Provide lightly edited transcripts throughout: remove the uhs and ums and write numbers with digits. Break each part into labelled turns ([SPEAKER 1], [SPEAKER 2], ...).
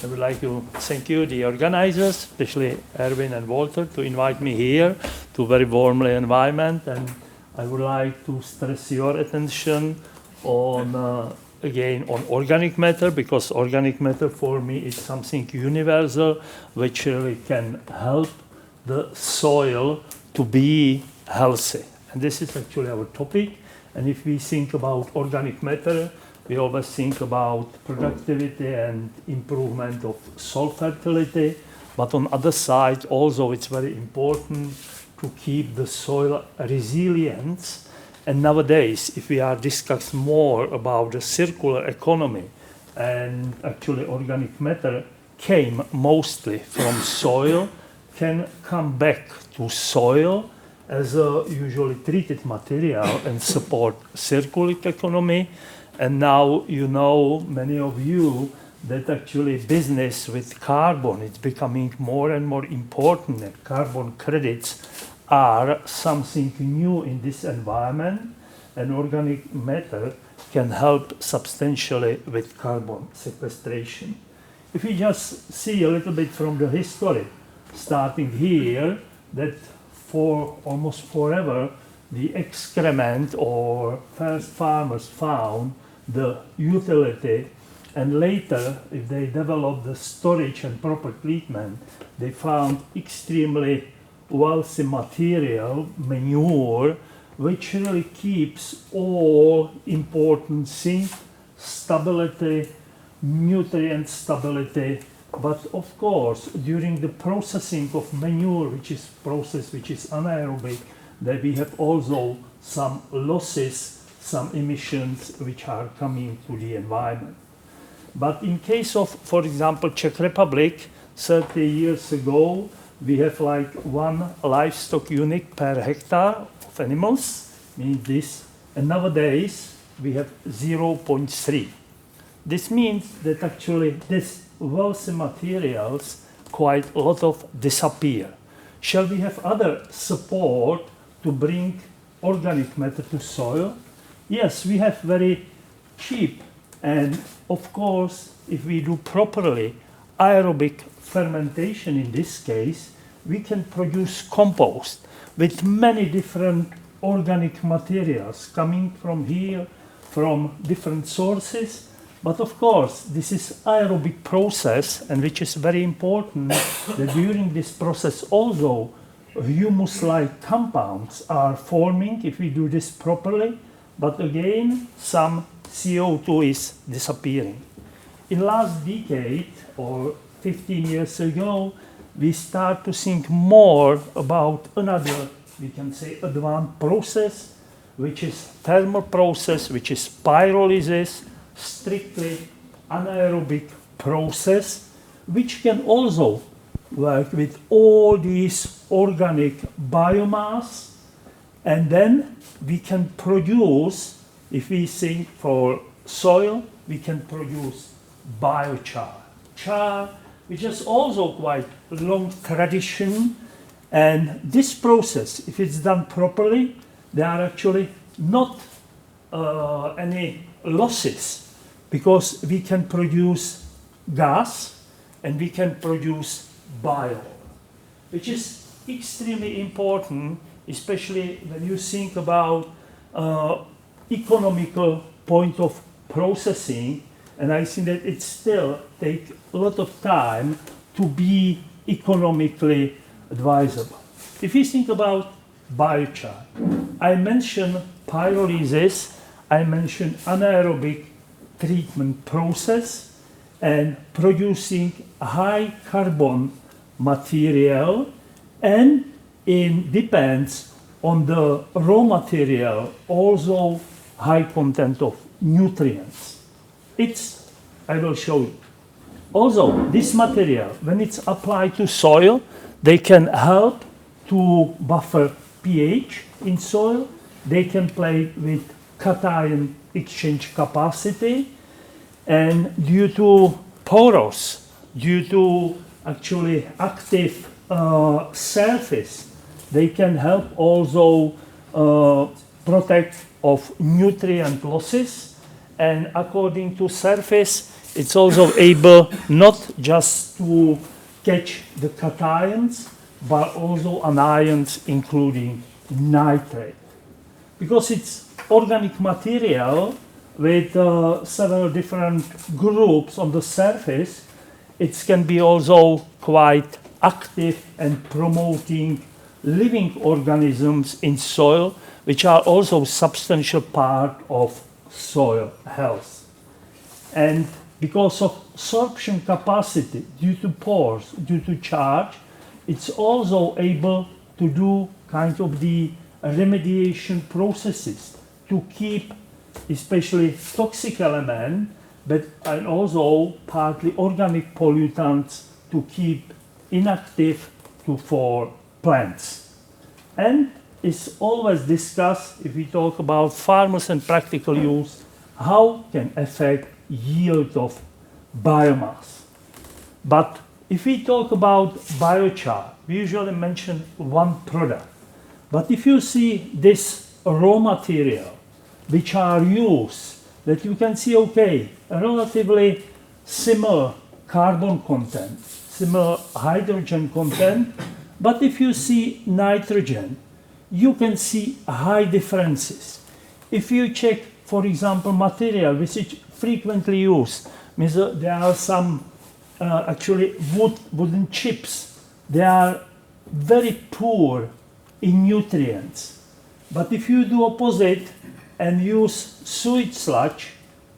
[SPEAKER 1] I would like to thank you, the organizers, especially Erwin and Walter, to invite me here to very warmly environment. And I would like to stress your attention on, again, on organic matter, because organic matter for me is something universal, which really can help the soil to be healthy. And this is actually our topic. And if we think about organic matter, we always think about productivity and improvement of soil fertility. But on the other side, also it's very important to keep the soil resilience. And nowadays, if we are discussing more about the circular economy, and actually organic matter came mostly from soil, can come back to soil as a usually treated material and support circular economy. And now you know, many of you, that actually business with carbon is becoming more and more important. And carbon credits are something new in this environment, and organic matter can help substantially with carbon sequestration. If we just see a little bit from the history, starting here, that for almost forever, the excrement or first farmers found the utility, and later, if they developed the storage and proper treatment, they found extremely wealthy material, manure, which really keeps all important things, stability, nutrient stability. But of course, during the processing of manure, which is process which is anaerobic, that we have also some losses, some emissions which are coming to the environment. But in case of, for example, Czech Republic, 30 years ago, we have like 1 livestock unit per hectare of animals, means this, and nowadays we have 0.3. This means that actually this wealthy materials, quite a lot of disappear. Shall we have other support to bring organic matter to soil? Yes, we have very cheap, and of course, if we do properly aerobic fermentation in this case, we can produce compost with many different organic materials coming from here, from different sources. But of course, this is aerobic process, and which is very important that during this process also humus-like compounds are forming if we do this properly. But again, some CO2 is disappearing. In last decade, or 15 years ago, we start to think more about another, we can say, advanced process, which is thermal process, which is pyrolysis, strictly anaerobic process, which can also work with all these organic biomass. And then we can produce, if we think for soil, we can produce biochar. Char, which is also quite a long tradition. And this process, if it's done properly, there are actually not any losses, because we can produce gas and we can produce bio, which is extremely important, especially when you think about economical point of processing. And I think that it still takes a lot of time to be economically advisable. If you think about biochar, I mentioned pyrolysis, I mentioned anaerobic treatment process and producing high carbon material, and it depends on the raw material, also high content of nutrients. I will show you. Also, this material, when it's applied to soil, they can help to buffer pH in soil. They can play with cation exchange capacity, and due to porous, due to actually active surface, they can help also protect of nutrient losses. And according to surface, it's also able not just to catch the cations, but also anions, including nitrate. Because it's organic material with several different groups on the surface, it can be also quite active and promoting living organisms in soil, which are also a substantial part of soil health. And because of sorption capacity due to pores, due to charge, it's also able to do kind of the remediation processes to keep especially toxic element, but and also partly organic pollutants to keep inactive for plants. And it's always discussed, if we talk about farmers and practical use, how can affect yield of biomass. But if we talk about biochar, we usually mention one product. But if you see this raw material, which are used, that you can see, okay, a relatively similar carbon content, similar hydrogen content, but if you see nitrogen, you can see high differences. If you check, for example, material which is frequently used, means there are some actually wooden chips. They are very poor in nutrients. But if you do opposite and use sewage sludge,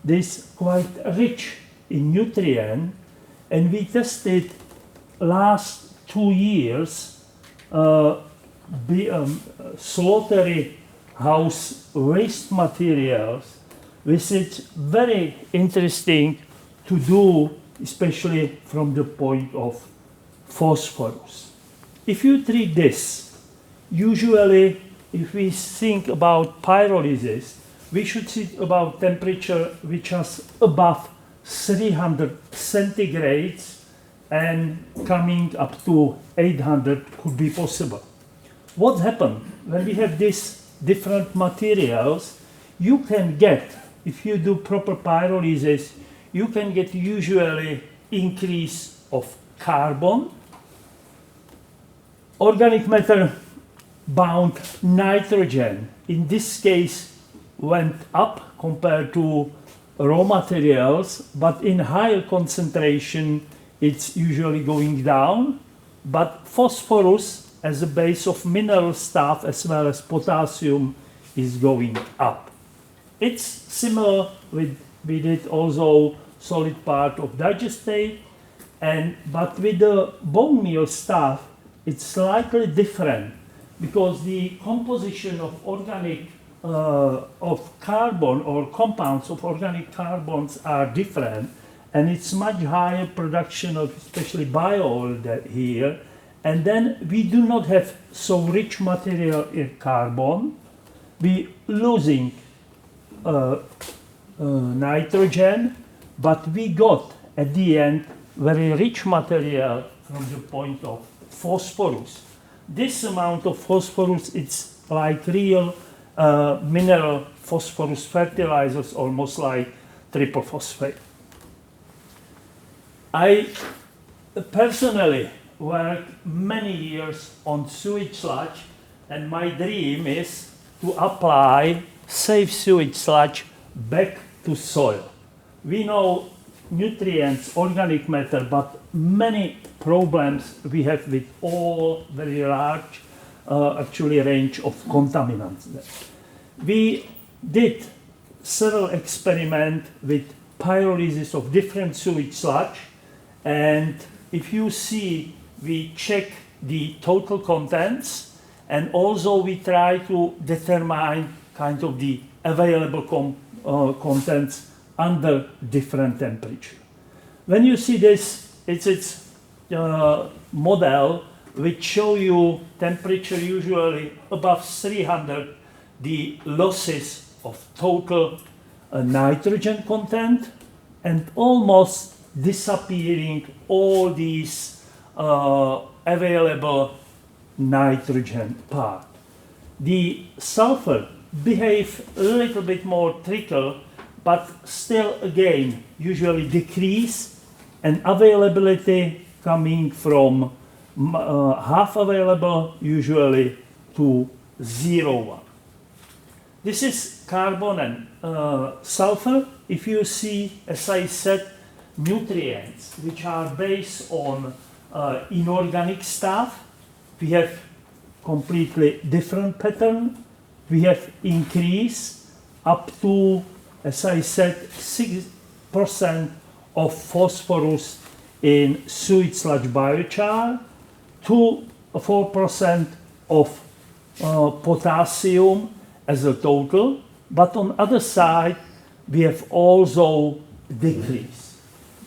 [SPEAKER 1] this quite rich in nutrient, and we tested last 2 years slaughter house waste materials, which is very interesting to do, especially from the point of phosphorus. If you treat this, usually if we think about pyrolysis, we should think about temperature which is above 300 centigrades, and coming up to 800 could be possible. What happens when we have these different materials? You can get, if you do proper pyrolysis, you can get usually increase of carbon, organic matter bound nitrogen, in this case went up compared to raw materials, but in higher concentration it's usually going down. But phosphorus as a base of mineral stuff as well as potassium is going up. It's similar with it also solid part of digestate, but with the bone meal stuff it's slightly different, because the composition of organic of carbon or compounds of organic carbons are different, and it's much higher production of especially bio-oil here. And then we do not have so rich material in carbon. We losing nitrogen, but we got at the end very rich material from the point of phosphorus. This amount of phosphorus, it's like real mineral phosphorus fertilizers, almost like triple phosphate. I personally worked many years on sewage sludge, and my dream is to apply safe sewage sludge back to soil. We know nutrients, organic matter, but many problems we have with all very large actually range of contaminants. We did several experiments with pyrolysis of different sewage sludge, and if you see, we check the total contents, and also we try to determine kind of the available contents under different temperature. When you see this, it's model which show you temperature usually above 300, the losses of total nitrogen content, and almost disappearing all these available nitrogen part. The sulfur behave a little bit more tricky, but still again usually decrease, and availability coming from half available usually to 0.1. This is carbon and sulfur. If you see, as I said, nutrients which are based on inorganic stuff, we have completely different pattern. We have increase up to, as I said, 6% of phosphorus in sewage sludge biochar, to 4% of potassium as a total, but on other side we have also decrease.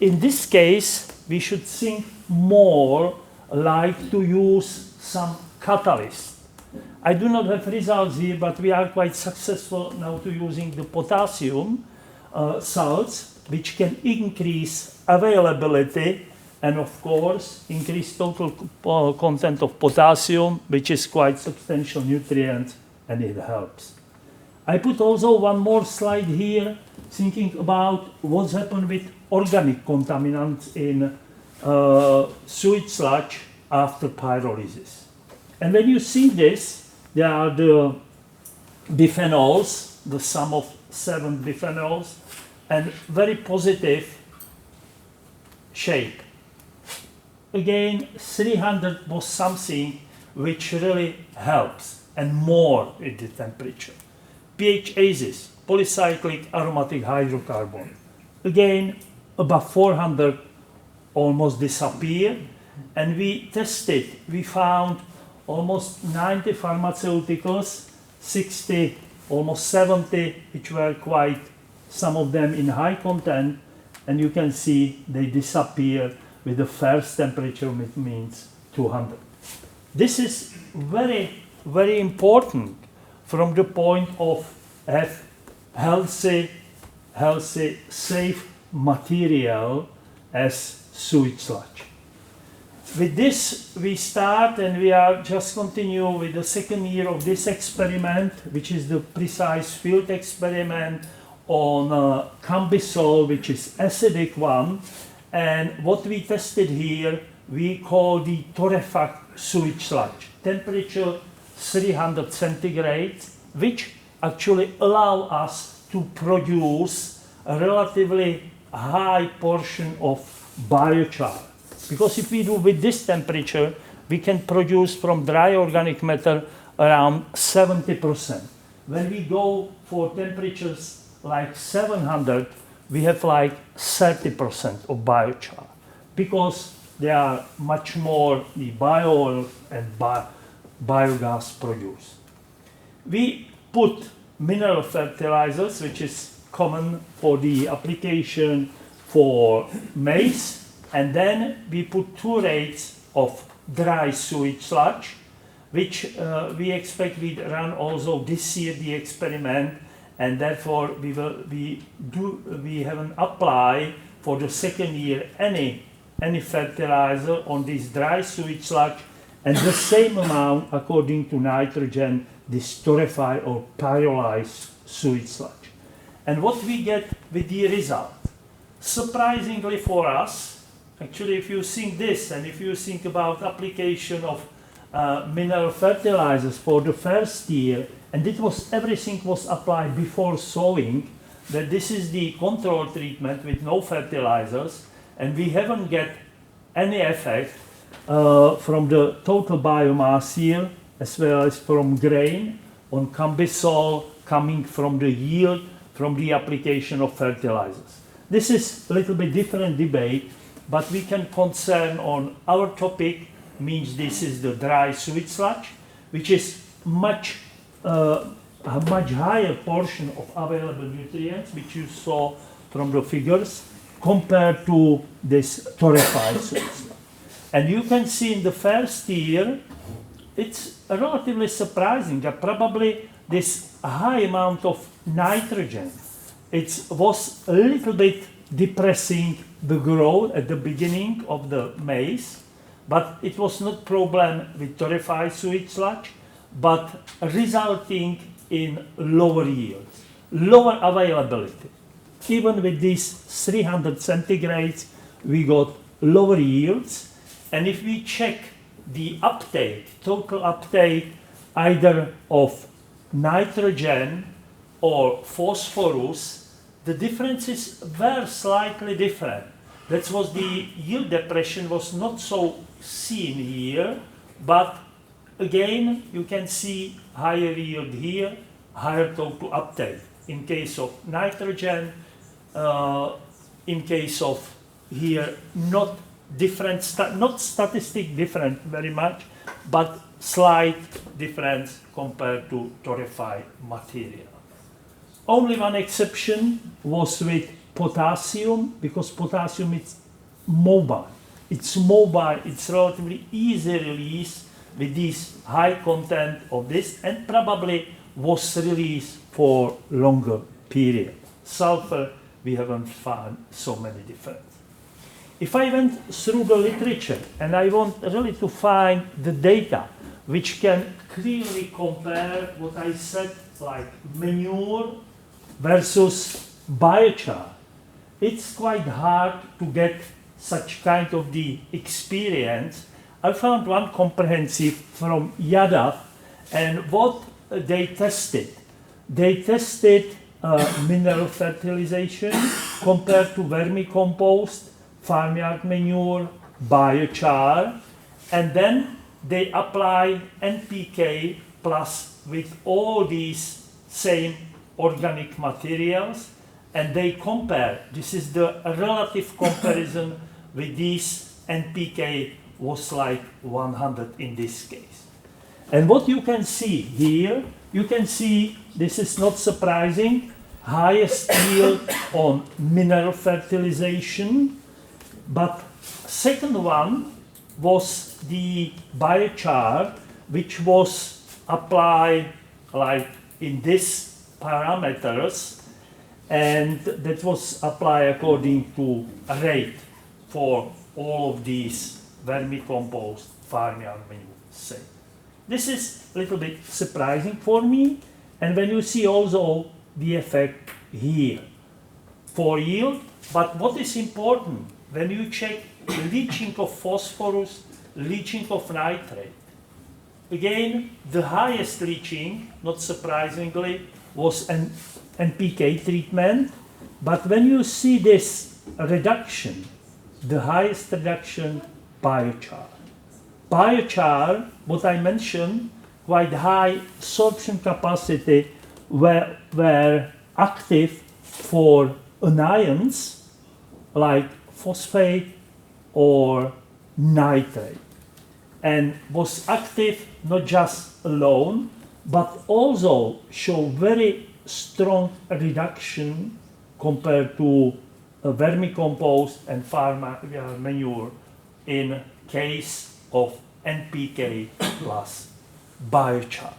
[SPEAKER 1] In this case, we should think more like to use some catalyst. I do not have results here, but we are quite successful now to using the potassium salts, which can increase availability and of course increase total content of potassium, which is quite substantial nutrient, and it helps. I put also one more slide here, thinking about what's happened with organic contaminants in sewage sludge after pyrolysis. And when you see this, there are the biphenyls, the sum of 7 biphenyls, and very positive shape. Again, 300 was something which really helps, and more with the temperature. pH ACEs, polycyclic aromatic hydrocarbon. Again, above 400 almost disappear, and we tested, we found almost 90 pharmaceuticals, 60, almost 70, which were quite, some of them in high content, and you can see they disappear with the first temperature, which means 200. This is very, very important from the point of have healthy, safe material as sewage sludge. With this, we start, and we are just continue with the second year of this experiment, which is the precise field experiment on cambisol, which is acidic one. And what we tested here, we call the torrefact sewage sludge. Temperature 300 centigrade, which actually allow us to produce a relatively high portion of biochar. Because if we do with this temperature, we can produce from dry organic matter around 70%. When we go for temperatures like 700, we have like 30% of biochar, because there are much more the bio-oil and biogas produced. We put mineral fertilizers, which is common for the application for maize, and then we put 2 rates of dry sewage sludge, which we expect we run also this year the experiment, and therefore we haven't applied for the second year any fertilizer on this dry sewage sludge, and the same amount according to nitrogen, this torrefied or pyrolyzed sewage sludge. And what we get with the result? Surprisingly for us, actually, if you think this, and if you think about application of mineral fertilizers for the first year, and everything was applied before sowing, that this is the control treatment with no fertilizers, and we haven't get any effect from the total biomass yield, as well as from grain on cambisol coming from the yield from the application of fertilizers. This is a little bit different debate, but we can concern on our topic, means this is the dry sewage sludge, which is a much higher portion of available nutrients, which you saw from the figures, compared to this torrefied sewage sludge. And you can see in the first year, it's relatively surprising that probably this high amount of nitrogen, it was a little bit depressing the growth at the beginning of the maize, but it was not problem with torrefied sewage sludge, but resulting in lower yields, lower availability. even with these 300 centigrades, we got lower yields. And if we check the uptake, total uptake, either of nitrogen or phosphorus, the differences were slightly different. That was the yield depression was not so seen here, but again, you can see higher yield here, higher total uptake. In case of nitrogen, in case of here, not different, not statistic different very much, but slight difference compared to torrefied material. Only one exception was with potassium, because potassium is mobile. It's mobile, it's relatively easy release with this high content of this, and probably was released for longer period. Sulfur, we haven't found so many differences. If I went through the literature and I want really to find the data which can clearly compare what I said, like manure versus biochar, it's quite hard to get such kind of the experience. I found one comprehensive from Yadav, and what they tested mineral fertilization compared to vermicompost, farmyard manure, biochar, and then they apply NPK plus with all these same organic materials, and they compare. This is the relative comparison with these NPK was like 100 in this case. And what you can see here, you can see, this is not surprising, highest yield on mineral fertilization, but second one was the biochar, which was applied like in these parameters, and that was applied according to a rate for all of these vermicompost, farmyard manure, say. This is a little bit surprising for me, and when you see also the effect here for yield, but what is important, when you check leaching of phosphorus, leaching of nitrate, again, the highest leaching, not surprisingly, was an NPK treatment, but when you see this reduction, the highest reduction, biochar. Biochar, what I mentioned, quite high sorption capacity, were active for anions like phosphate or nitrate, and was active not just alone, but also show very strong reduction compared to vermicompost and farm manure in case of NPK plus biochar.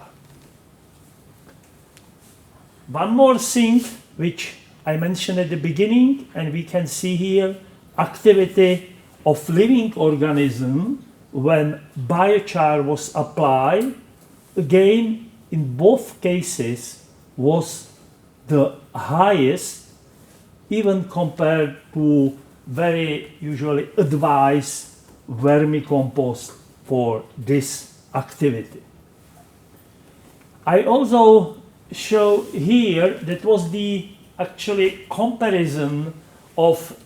[SPEAKER 1] One more thing which I mentioned at the beginning, and we can see here, activity of living organism when biochar was applied, again in both cases was the highest, even compared to very usually advised vermicompost for this activity. I also show here that was the actually comparison of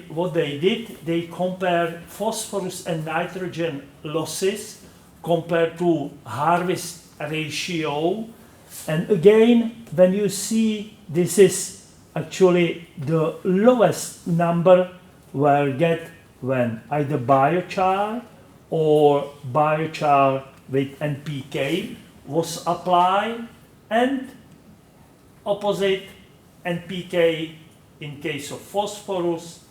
[SPEAKER 1] what they did. They compared phosphorus and nitrogen losses compared to harvest ratio, and again when you see this is actually the lowest number were get when either biochar or biochar with NPK was applied, and opposite NPK in case of phosphorus,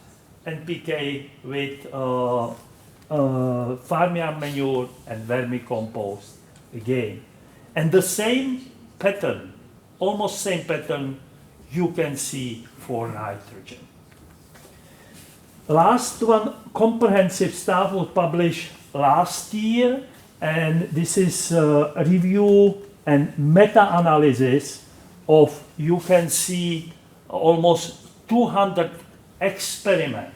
[SPEAKER 1] NPK with farmyard manure and vermicompost again. And the same pattern, almost same pattern, you can see for nitrogen. Last one, comprehensive stuff was published last year, and this is a review and meta-analysis of, you can see almost 200 experiments.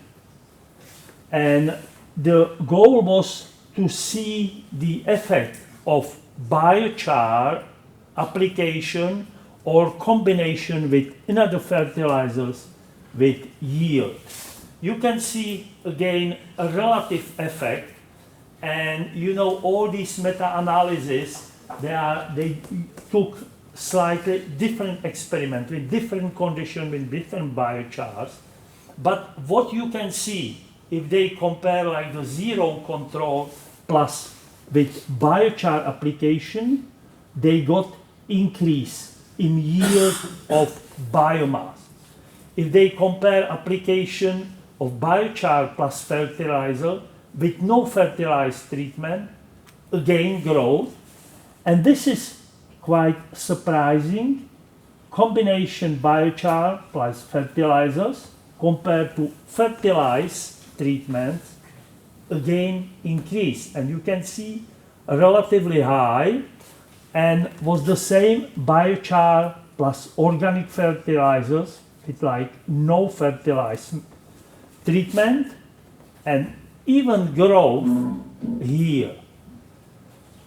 [SPEAKER 1] And the goal was to see the effect of biochar application or combination with another fertilizers with yield. You can see again a relative effect, and you know all these meta-analyses, they took slightly different experiments with different conditions, with different biochars. But what you can see, if they compare like the zero control plus with biochar application, they got increase in yield of biomass. If they compare application of biochar plus fertilizer with no fertilizer treatment, again growth. And this is quite surprising. Combination biochar plus fertilizers compared to fertilizer treatments, again increase. And you can see relatively high, and was the same biochar plus organic fertilizers with like no fertilizer treatment, and even growth here.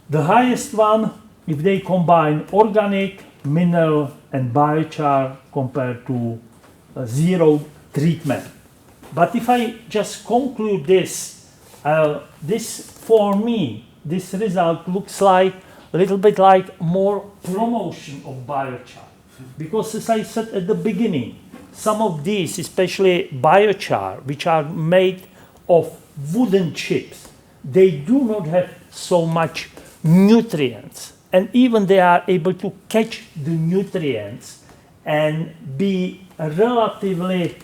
[SPEAKER 1] The highest one, if they combine organic, mineral and biochar compared to zero treatment. But if I just conclude this, for me, this result looks like a little bit like more promotion of biochar. Because as I said at the beginning, some of these, especially biochar, which are made of wooden chips, they do not have so much nutrients. And even they are able to catch the nutrients and be relatively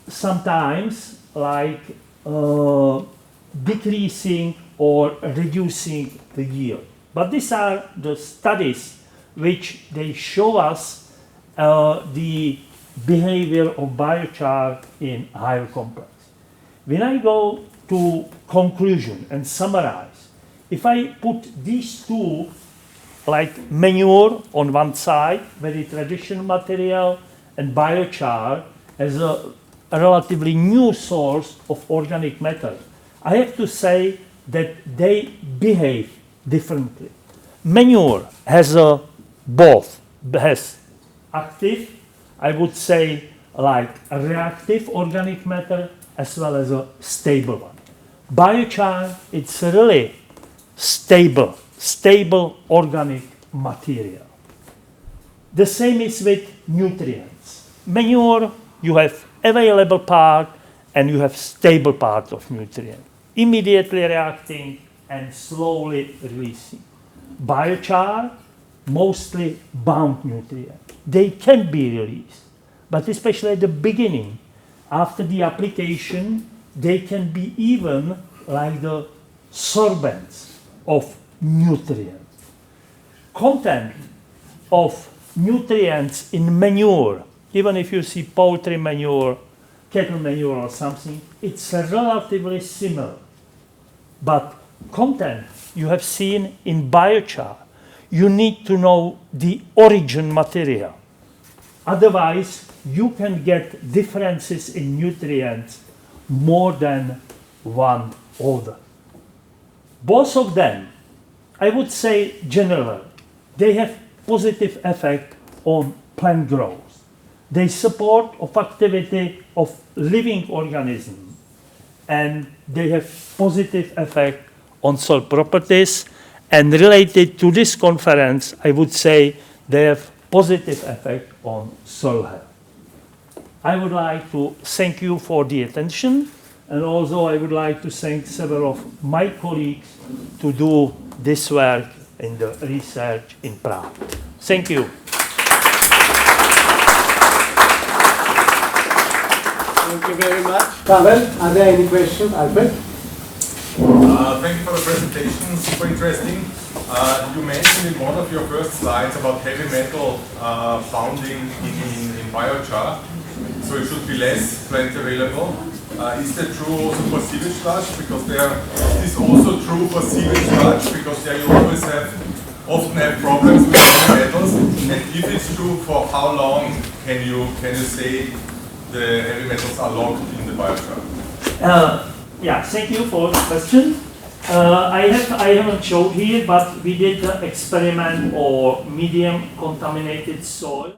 [SPEAKER 1] sometimes like decreasing or reducing the yield. But these are the studies which they show us the behavior of biochar in higher complex. When I go to conclusion and summarize, if I put these two, like manure on one side, very traditional material, and biochar as a relatively new source of organic matter, I have to say that they behave differently. Manure has both, has active, I would say like a reactive organic matter, as well as a stable one. Biochar, it's really stable organic material. The same is with nutrients. Manure, you have available part and you have stable part of nutrient, immediately reacting and slowly releasing. Biochar, mostly bound nutrient. They can be released, but especially at the beginning, after the application, they can be even like the sorbents of nutrients. Content of nutrients in manure, even if you see poultry manure, cattle manure or something, it's relatively similar. But content you have seen in biochar, you need to know the origin material. Otherwise, you can get differences in nutrients more than one order. Both of them, I would say generally, they have positive effect on plant growth. They support of activity of living organisms, and they have positive effect on soil properties. And related to this conference, I would say they have positive effect on soil health. I would like to thank you for the attention, and also I would like to thank several of my colleagues to do this work in the research in Prague. Thank you.
[SPEAKER 2] Thank you very much. Pavel, are there any questions? Alfred?
[SPEAKER 3] Thank you for the presentation, super interesting. You mentioned in one of your first slides about heavy metal founding in biochar, so it should be less plant available. Is that true also for sewage sludge? Because is also true for sewage sludge, because there you often have problems with heavy metals, and if it's true, for how long can you say the heavy metals are locked in the biochar?
[SPEAKER 1] Yeah, thank you for the question. I haven't showed here, but we did the experiment or medium contaminated soil.